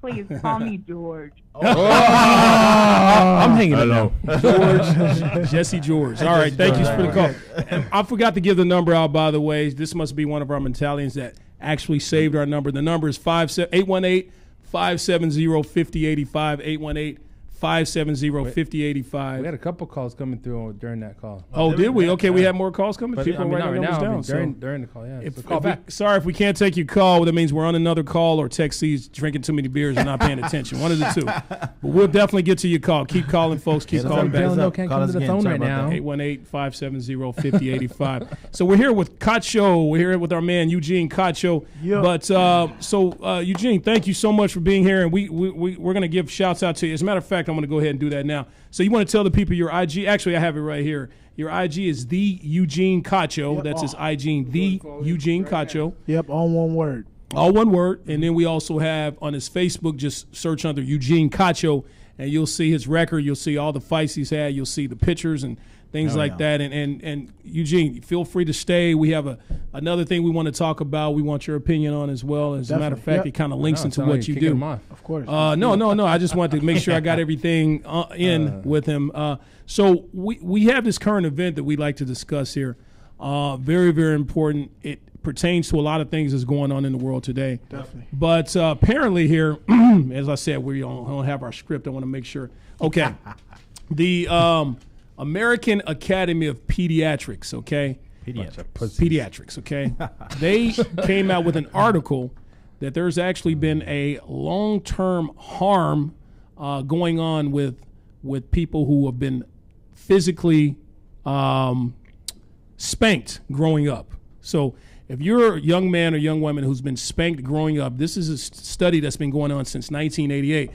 Please call me George. I'm hanging it now. George, Jesse George. All right, thank you for the call. And I forgot to give the number out, by the way. This must be one of our Mentalians that actually saved our number. The number is 818-570-5085, 1-800-570-5085. We had a couple calls coming through during that call. Oh, did we? Okay, we had more calls coming. But People writing numbers down. During the call, yeah. Call back. Sorry if we can't take your call. That means we're on another call, or Tech C's drinking too many beers and not paying attention. One of the two. But we'll definitely get to your call. Keep calling, folks. Keep calling back. Can't come to the phone right now. 818-570-5085. So we're here with Cacho. We're here with our man Eugene Cacho. Yep. But Eugene, thank you so much for being here, and we're going to give shouts out to you. As a matter of fact, I'm going to go ahead and do that now. So you want to tell the people your IG? Actually, I have it right here. Your IG is the Eugene Cacho. Yep. That's his IG, the Eugene Cacho. Yep, all one word. All one word. And then we also have on his Facebook, just search under Eugene Cacho, and you'll see his record. You'll see all the fights he's had. You'll see the pictures and things like that. And Eugene, feel free to stay. We have another thing we want to talk about. We want your opinion on as well. As a matter of fact, it kind of links into what you do. Of course. No. I just wanted to make sure I got everything in with him. So we have this current event that we'd like to discuss here. Very, very important. It pertains to a lot of things that's going on in the world today. Definitely. But apparently here, as I said, we don't have our script. I want to make sure. Okay. The American Academy of Pediatrics, okay? Pediatrics, okay? They came out with an article that there's actually been a long-term harm going on with people who have been physically spanked growing up. So if you're a young man or young woman who's been spanked growing up, this is a study that's been going on since 1988.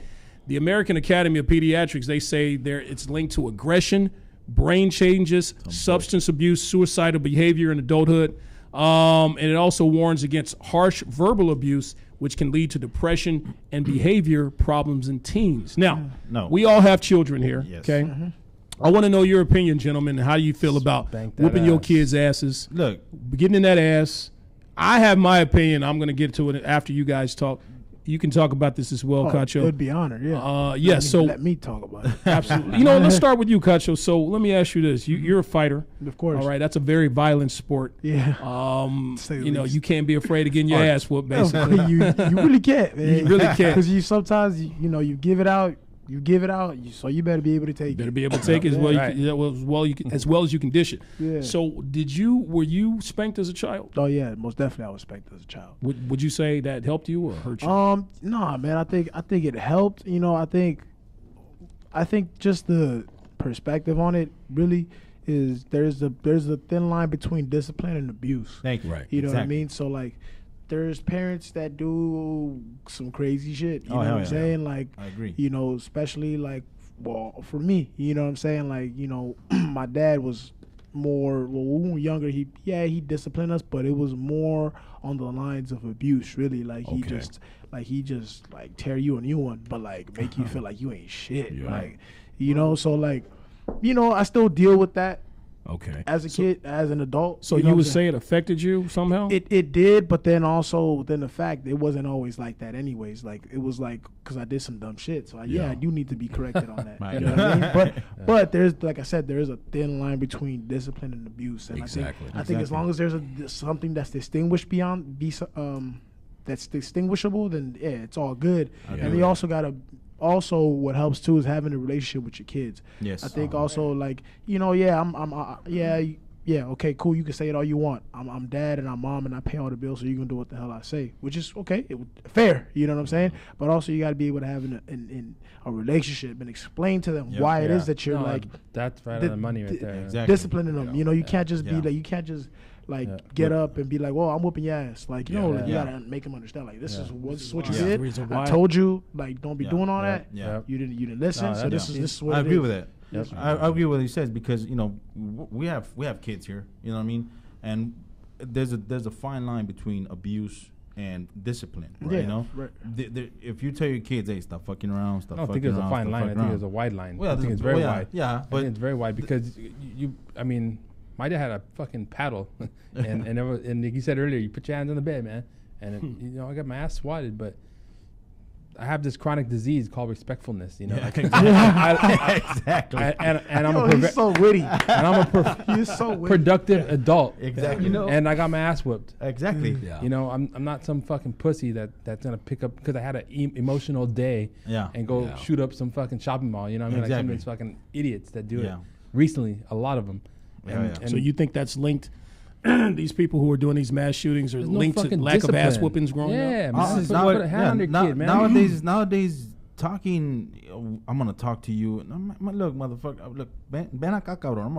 The American Academy of Pediatrics, they say it's linked to aggression, brain changes, substance abuse, suicidal behavior in adulthood. And it also warns against harsh verbal abuse, which can lead to depression and behavior problems in teens. Now, we all have children here, okay? Mm-hmm. I want to know your opinion, gentlemen. How do you feel about whooping your kids' asses? Look, getting in that ass. I have my opinion. I'm going to get to it after you guys talk. You can talk about this as well, Cacho. It would be honored, yeah. Let me talk about it. Absolutely. Let's start with you, Cacho. So let me ask you this. You're a fighter. Of course. All right, that's a very violent sport. Yeah. You can't be afraid of getting your ass whooped, basically. you really can't, man. You really can't. Because you sometimes, you give it out. So you better be able to take it. Better be able to take it as well, as well as you can dish it. Yeah. So were you spanked as a child? Oh yeah, most definitely I was spanked as a child. Would you say that helped you or hurt you? No, man. I think it helped. I think just the perspective on it really is there's a thin line between discipline and abuse. Thank you. Right. You know what I mean? So like, there's parents that do some crazy shit. You know what I'm saying? Like, I agree. Especially like, well, for me, you know what I'm saying? Like, my dad was more, when we were younger, he disciplined us, but it was more on the lines of abuse, really. Like, he just tear you a new one, but like make you feel like you ain't shit. Yeah. Like, so like, I still deal with that. Okay. As a kid, as an adult. So you would say it affected you somehow? It did, but then the fact it wasn't always like that anyways. Like, it was like, because I did some dumb shit. So I do need to be corrected on that. Right. You know what I mean? But there's, like I said, there is a thin line between discipline and abuse. And I think as long as there's something that's that's distinguishable, then yeah, it's all good. And you also got to. Also, what helps too is having a relationship with your kids. Yes. I think okay, cool. You can say it all you want. I'm dad and I'm mom and I pay all the bills, so you can do what the hell I say, which is okay, fair. You know what I'm saying? But also, you got to be able to have in a relationship and explain to them why it is that you're that's right on the money right there. Exactly. Disciplining them. You can't just be like, you can't just get up and be like, well, I'm whooping your ass. Like, you gotta make them understand, like, this is what you did. I told you, like, don't be doing all that. Yeah. You didn't listen. So this is what I agree with that. Yes. I agree with what he says, because we have kids here. You know what I mean? And there's a fine line between abuse and discipline. Right? Right. If you tell your kids, hey, stop fucking around, I don't think there's a fine line. I think there's a wide line. Well, I think it's very wide. Yeah, but it's very wide because my dad had a fucking paddle, and like you said earlier, you put your hands on the bed, man, and I got my ass swatted, but I have this chronic disease called respectfulness. You know, Yeah, exactly. And I'm He's so witty. and I'm a He's so witty. productive adult. Exactly. You know, And I got my ass whooped. Exactly. Yeah. You know, I'm not some fucking pussy that's gonna pick up because I had an emotional day Yeah. and go Yeah. shoot up some fucking shopping mall. You know what I mean? Like some of Exactly. these fucking idiots that do Yeah. it. Recently, a lot of them. Yeah. So you think that's linked? These people who are doing these mass shootings are There's no linked to fucking lack of ass discipline. whoopings growing Yeah, up? man. Put a hand on your kid, man. Nowadays, talking, I'm gonna talk to you. Look, motherfucker. Look, Ben acá, cabrón. I'm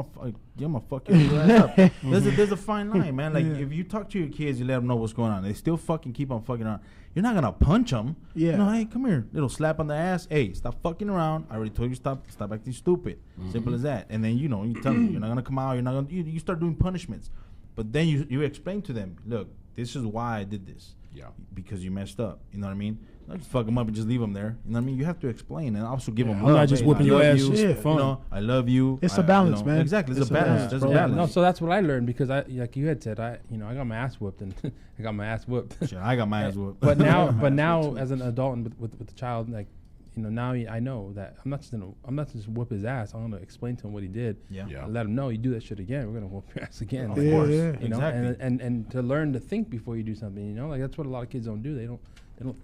gonna fuck your ass up. There's a fine line, man. Like if you talk to your kids, you let them know what's going on. They still fucking keep on fucking around. You're not gonna punch them. Yeah. You know, hey, come here, little slap on the ass. Hey, stop fucking around. I already told you stop acting stupid. Simple as that. And then you know, you tell them you're not gonna come out. You're not gonna. You start doing punishments. But then you explain to them, look, this is why I did this. Yeah. Because you messed up. You know what I mean? Not just fuck them up and just leave them there. You know what I mean? You have to explain and also give them I'm love. not just Hey, whipping I your love ass you. just for Yeah. fun. You know, I love you. It's a balance, man. Exactly. There's It's a a balance. balance, There's a bro. balance. No, so that's what I learned because like you had said, I got my ass whooped and I got my ass whooped. Shit, I got my ass whooped. But now as an adult and with the child, like, you know, now I know that I'm not just whoop his ass. I'm gonna explain to him what he did. Yeah. Yeah. And let him know you do that shit again, we're gonna whoop your ass again. Of Like, course. Yeah. you know, Exactly. and to learn to think before you do something. You know, like that's what a lot of kids don't do. They don't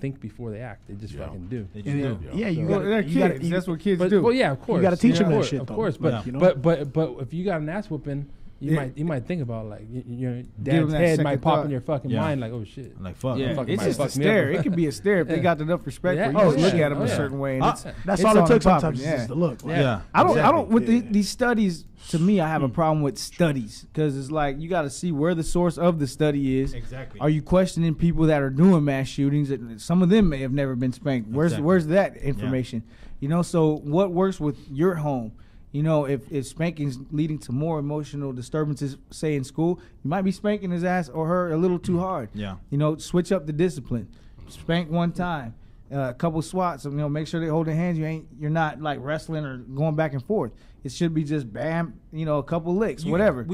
think before they act. They just Yeah. fucking do. They just And do. then, yeah, you well, gotta, they're you gotta, kids. That's what kids But do. well, yeah, of course. gotta teach Yeah, them that of shit, Of though. course, but Yeah. You know? but if you got an ass whooping, you Yeah. might think about like your them dad's that head might second pop thought. in your fucking Yeah. mind like, oh shit. Like fuck. Yeah, fucking it's might just a fuck me up. stare. It could be a stare if they Yeah. got enough respect Yeah. for you. Oh, You look yeah. at them Oh, a yeah. certain way. And Ah, it's, That's it's all it on took popping, sometimes is just the look. Like, Yeah. I don't Exactly. with these studies. To me, I have a problem with studies because it's like you got to see where the source of the study is. Exactly. Are you questioning people that are doing mass shootings? Some of them may have never been spanked. Exactly. Where's that information? You know, so what works with your home? You know, if spanking's leading to more emotional disturbances, say in school, you might be spanking his ass or her a little too hard. Yeah. You know, switch up the discipline. Spank one time, a couple swats. You know, make sure they hold their hands. You're not like wrestling or going back and forth. It should be just bam. You know, a couple licks, whatever.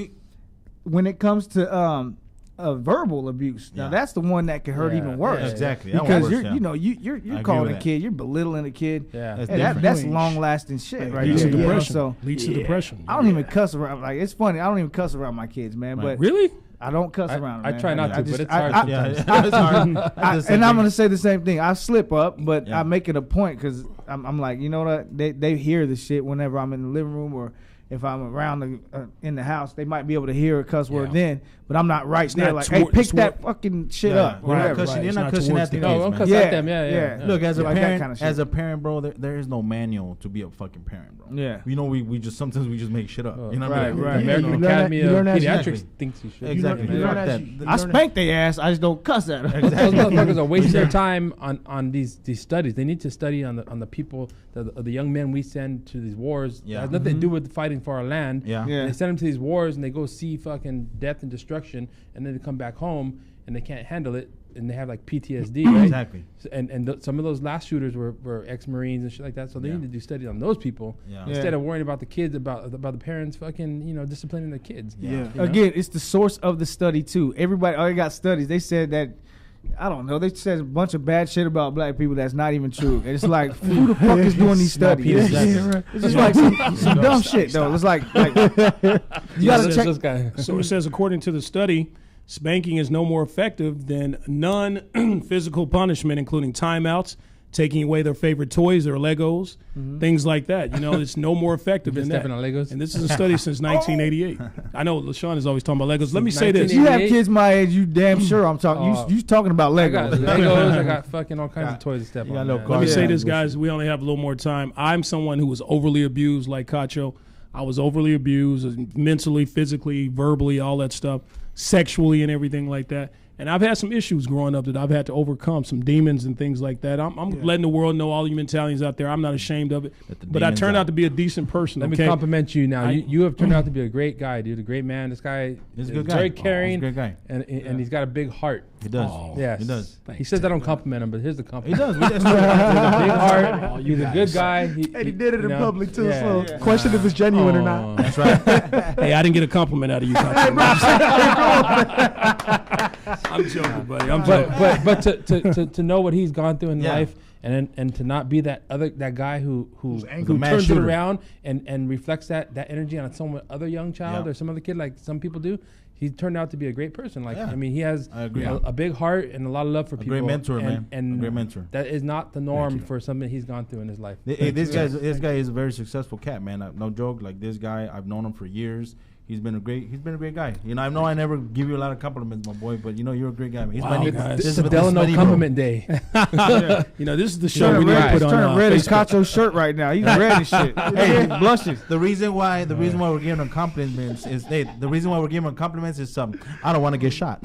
When it comes to verbal abuse, now Yeah. that's the one that can hurt Yeah, even worse. yeah, Exactly. That one Because works, you're yeah. you know you're I agree calling with a that. kid, you're belittling a kid. Yeah. That's Hey, different. that's long lasting shit right Leads there. to you know, depression. So Leads to depression. I don't even cuss around. Like it's funny. I don't even cuss around my kids, man. Right. But Really? I don't cuss I- around. I man. try not to, but it's hard Yeah, sometimes. it's hard. And I'm gonna say the same thing. I slip up, but Yeah. I make it a point because I'm like, you know what? They hear the shit whenever I'm in the living room or if I'm around in the house. They might be able to hear a cuss word Yeah. then, but I'm not right there. not Like, hey, toward- pick toward- that fucking shit Yeah, up. you're not Whatever. cussing- Right, You're it's not not cussing towards at the the No, kids, don't man. cuss Yeah, at them. Yeah. yeah. Look, as a Like that parent, kinda shit. as a parent, bro, there is no manual to be a fucking parent, bro. Yeah. You know, we just sometimes we just make shit up. You know what I mean? right. The American You learn that- Academy you of learn that- Pediatrics Exactly. thinks you should. Exactly. You learn Fuck as that. you- I spank their ass. I just don't cuss at them. Those motherfuckers are wasting their time on these studies. They need to study on the people, the young men we send to these wars. Yeah. It has nothing to do with fighting for our land. Yeah. Yeah. They send them to these wars and they go see fucking death and destruction, and then they come back home and they can't handle it, and they have like PTSD. Right? Exactly. So, and some of those last shooters were ex-Marines and shit like that. So they Yeah. need to do studies on those people Yeah. instead of worrying about the kids, about the parents fucking disciplining their kids. Yeah. You know? Again, it's the source of the study too. Everybody already got studies. They said that I don't know. They said a bunch of bad shit about black people that's not even true. And it's like, who the fuck is doing these studies? It's just like some dumb shit though. It's like you gotta This- check. this guy. So it says, according to the study, spanking is no more effective than non-physical punishment, including timeouts, taking away their favorite toys or Legos, things like that. You know, it's no more effective Been than that. stepping on Legos? And this is a study since 1988. I know LaShawn is always talking about Legos. Let me say this. You have kids my age. You damn sure I'm talking. Oh. You talking about I got Legos? Legos. I got fucking all kinds of toys to step You got on. little man. cars. Let me say Yeah. this, guys. We only have a little more time. I'm someone who was overly abused, like Cacho. I was overly abused, mentally, physically, verbally, all that stuff, sexually, and everything like that. And I've had some issues growing up that I've had to overcome, some demons and things like that. I'm letting the world know, all you mentalities out there. I'm not ashamed of it. the But I demons turned out. out to be a decent person. Let Okay? me compliment you now. I- You have turned out to be a great guy, dude. A great man. This guy He's a is good guy. very Oh, caring, he's a great guy. and he's got a big heart. He does. Yes, He does. He says I don't compliment him, but here's the He compliment. does. He has a big heart. He's a good guy. And he did it you in know, public too. yeah. So question if it's genuine or not. That's right. Hey, I didn't get a compliment out of you, Cacho. I'm joking, buddy. I'm joking. But to know what he's gone through in Yeah. life and to not be that guy who angry. turns it Shooter. around and reflects that energy on some other young child or some other kid like some people do. He turned out to be a great person. Like I mean, he has a big heart and a lot of love for people. Great mentor, and a great mentor. That is not the norm for something he's gone through in his life. This guy is a very successful cat, man. No joke. Like this guy, I've known him for years. He's been a great guy. You know, I know I never give you a lot of compliments, my boy, but you know you're a great guy, man. Wow, guys. This is Delano compliment day. You know, this is the show we need to put on turning red as Facebook. Cacho's shirt right now. He's red as shit. Hey, he blushes. The reason why we're giving him compliments is I don't want to get shot.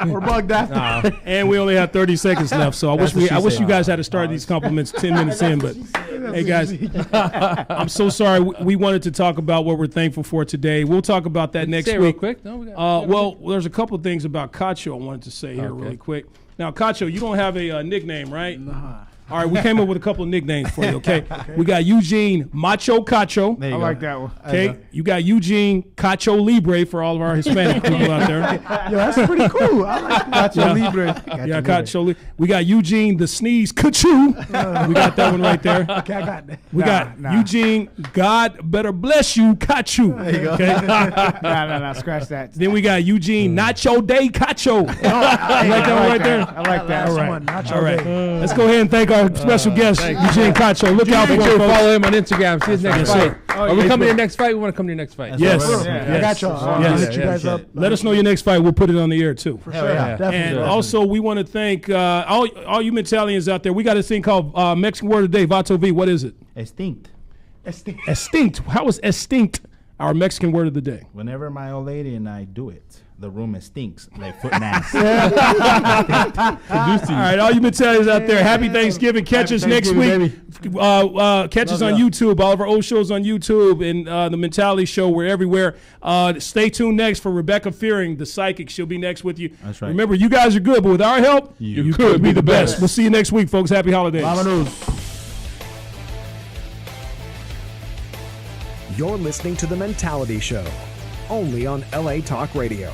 We're bugged after. And we only have 30 seconds left, so I wish you guys had to start these compliments 10 minutes in. But hey, guys, I'm so sorry. We wanted to talk about what we're thankful for today. We'll talk about that next week. Real quick. No, well, there's a couple of things about Cacho I wanted to say here really quick. Now, Cacho, you don't have a nickname, right? Nah. All right, we came up with a couple of nicknames for you, okay? We got Eugene Macho Cacho. I like that one. Okay, you got Eugene Cacho Libre for all of our Hispanic people out there. Yo, that's pretty cool. I like Cacho Libre. Yeah, Cacho Libre. We got Eugene the Sneeze Cacho. We got that one right there. Okay, I got that. We got Eugene God Better Bless You Cacho. Okay. Nah, scratch that. Then we got Eugene Nacho Day Cacho. You like that one right there? I like that. All right. Nacho All right. Day. Let's go ahead and thank our special guest, Eugene Cacho. Look out for Make him, sure to folks. follow him on Instagram. See his next fight. Are we coming to your next fight? We want to come to your next fight. Yes. I got y'all. I'll Yes. hit you guys up. Let us know your next fight. We'll put it on the air, too. For sure. Definitely. And also, we want to thank all you Mentalians out there. We got this thing called Mexican word of the day, Vato V. What is it? Extinct. Extinct. How is extinct our Mexican word of the day? Whenever my old lady and I do it, the room stinks like foot and ass. All right, all you Mentalians out there, happy Thanksgiving. Catch us next week. Catch us on YouTube. All of our old shows on YouTube and the Mentality Show. We're everywhere. Stay tuned next for Rebecca Fearing, the psychic. She'll be next with you. That's right. Remember, you guys are good, but with our help, you could be the best. We'll see you next week, folks. Happy holidays. You're listening to The Mentality Show, only on LA Talk Radio.